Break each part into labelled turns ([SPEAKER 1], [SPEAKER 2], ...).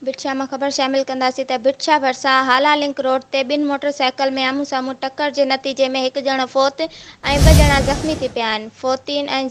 [SPEAKER 1] बिटशा में ख़बर शामिल कंदासीं त बिटशा भरिसां हाला लिंक रोड ते ॿिनि मोटरसाइकिल में आम्हूं साम्हूं टक्कर जे नतीजे में हिकु ॼणो फ़ौत ऐं 2 ॼणा ज़ख़्मी थी पिया आहिनि। फ़ौतियुनि ऐं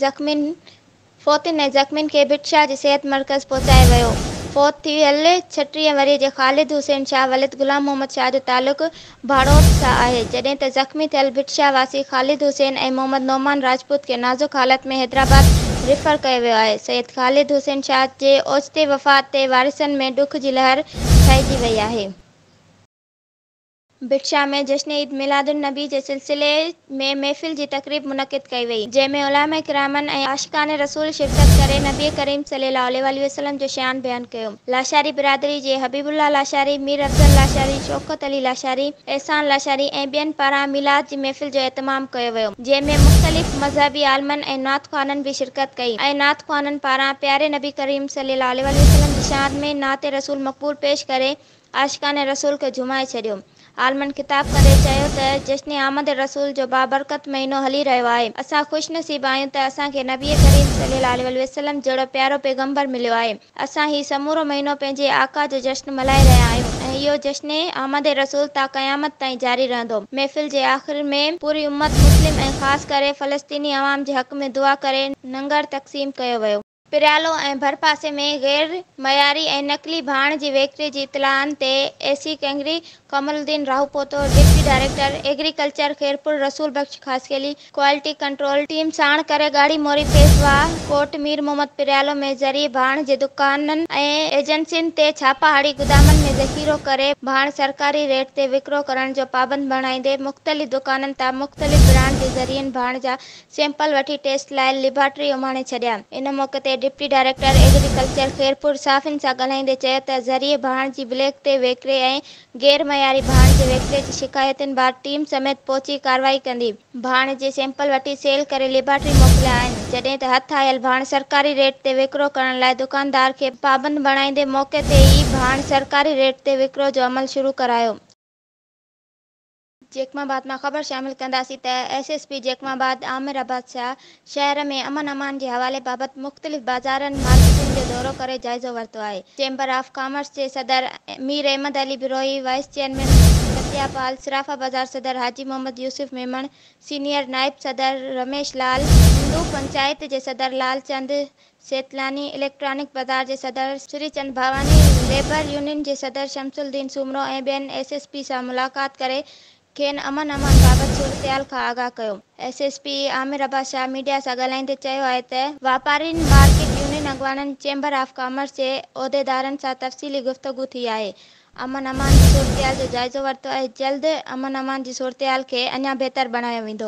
[SPEAKER 1] ज़ख़्मियुनि खे बिटशा जे सिहत मर्कज़ पहुचायो वियो। फ़ौत थियल 36 वर्षीय जे ख़ालिद हुसैन शाह वलिद गुलाम मोहम्मद शाह जो तालुक़ भाड़ौत सां आहे, जॾहिं त ज़ख़्मी थियल बिटशा वासी ख़ालिद हुसैन ऐं मोहम्मद नोमान राजपूत खे नाज़ुक हालत में हैदराबाद रेफर कयो वियो आहे। सैयद ख़ालिद हुसैन शाह जे ओचिते वफ़ात ते वारिसनि में ॾुख जी लहर छाइजी वई आहे। बिटशा में जश्न ईद मिलादुन नबी जे सिलसिले में महफ़िल जी तक़रीब मुनक़िद कई वई, जंहिं में उलमा किरामनि ऐं आशिक़ान रसूल शिरकत करे नबी करीम सल्लल्लाहु अलैहि वसल्लम जो शान बयान कयो। लाशारी बिरादरी जे हबीबुल्लाह लाशारी, मीर अफ़ज़ल लाशारी, शौकत अली लाशारी, एहसान लाशारी ऐं ॿियनि पारां मिलाद जी महफ़िल जो एहतमाम कयो वियो, जंहिं में मुख़्तलिफ़ मज़हबी आलिमनि ऐं नात ख़्वाननि भी शिरकत कई ऐं नात ख़्वाननि पारां प्यारे नबी करीम सल्लल्लाहु अलैहि वसल्लम जी शान में नात रसूल मक़बूल पेश करे आशिक़ान रसूल खे झुमाए छॾियो। आलिमनि ख़िताब कंदे चयो त जश्न आमद रसूल जो बाबरकत महीनो हली रहियो आहे। असां ख़ुशनसीब आहियूं त असांखे नबी करीम सल्लल्लाहु अलैहि वसल्लम जहिड़ो प्यारो पैगंबर मिलियो आहे। असां ही समूरो महीनो पंहिंजे आका जो जश्न मल्हाए रहिया आहियूं ऐं इहो जश्न आमद रसूल ता क़यामत ताईं जारी रहंदो। महफ़िल जे आख़िर में पूरी उम्मत मुस्लिम ऐं ख़ासि करे फ़लस्तीनी अवाम जे हक़ में दुआ करे लंगर तक़सीम कयो वियो। पिरियालो ऐं भरपासे में गैर मयारी ऐं नक़ली भाण जी विकिरे जी इतलाउनि ते AC Kingri Qamaruddin Rahpoto, deputy director agriculture Khairpur Rasool Bakhsh Khaskheli quality control team साण करे गाड़ी मोरी पेशवा कोट मीर मोहम्मद पिरियालो में ज़रिए भाण जे दुकाननि ऐं एजेंसियुनि ते छापा हणी गुदामनि में ज़ख़ीरो करे भाण सरकारी रेट ते विकिरो करण जो पाबंद बणाईंदे मुख़्तलिफ़ दुकाननि तां मुख़्तलिफ़ ब्रांड जे ज़रियनि भाण जा सैंपल वठी टेस्ट लाइ लेबार्टरी उमाणे छॾिया। इन मौक़े ते डिप्टी डायरेक्टर एग्रीकल्चर खैरपुर साफ़ियुनि सां ॻाल्हाईंदे चयो त ज़रिए भाण जी ब्लैक ते विकिरे ऐं गैर मयारी भाण जे विकिरे जी शिकायतुनि बाबति टीम समेत पहुची कार्रवाई कंदी। भाण जे सैंपल वठी सेल करे लेबार्टरी मोकिलिया आहिनि, जॾहिं त हथ आयल भाण सरकारी रेट ते विकिरो करण लाइ दुकानदार खे पाबंद बणाईंदे मौक़े ते ई भाण सरकारी रेट ते विकिरो जो अमल शुरू करायो। जैकमाबाद में ख़बर शामिल कंदासीं त एसएसपी जैकमाबाद आमिर अब्बास शाह शहर में अमन अमान के हवाले बाबति मुख़्तलिफ़ बाज़ारनि मार्केटनि जो दौरो करे जाइज़ो वरितो आहे। चैम्बर ऑफ कॉमर्स जे सदर मीर अहमद अली बिरोही, वाइस चेयरमैन सत्यापाल, सराफा बाज़ार सदर हाजी मोहम्मद यूसुफ मेमण, सीनियर नायब सदर रमेश लाल, हिंदू पंचायत जे सदर लालचंद सेतलानी, इलेक्ट्रॉनिक बाज़ार जे सदर श्रीचंद भावानी, लेबर यूनियन जे सदर शमसुद्दीन सूमरो ऐं ॿियनि एसएसपी सां मुलाक़ात करे खेनि अमन अमान बाबति सूरतहाल खां आगाह कयो। एसएसपी आमिर अब्बास शाह मीडिया सां ॻाल्हाईंदे चयो आहे त वापारीनि, मार्केट यूनियन अॻवाननि, चैम्बर ऑफ कॉमर्स जे उहिदेदारनि सां तफ़सीली गुफ़्तगू थी आहे। अमन अमान जी सूरतहाल जो जाइज़ो वरितो ऐं जल्द अमन अमान जी सूरतहाल खे अञा बहितर बणायो वेंदो।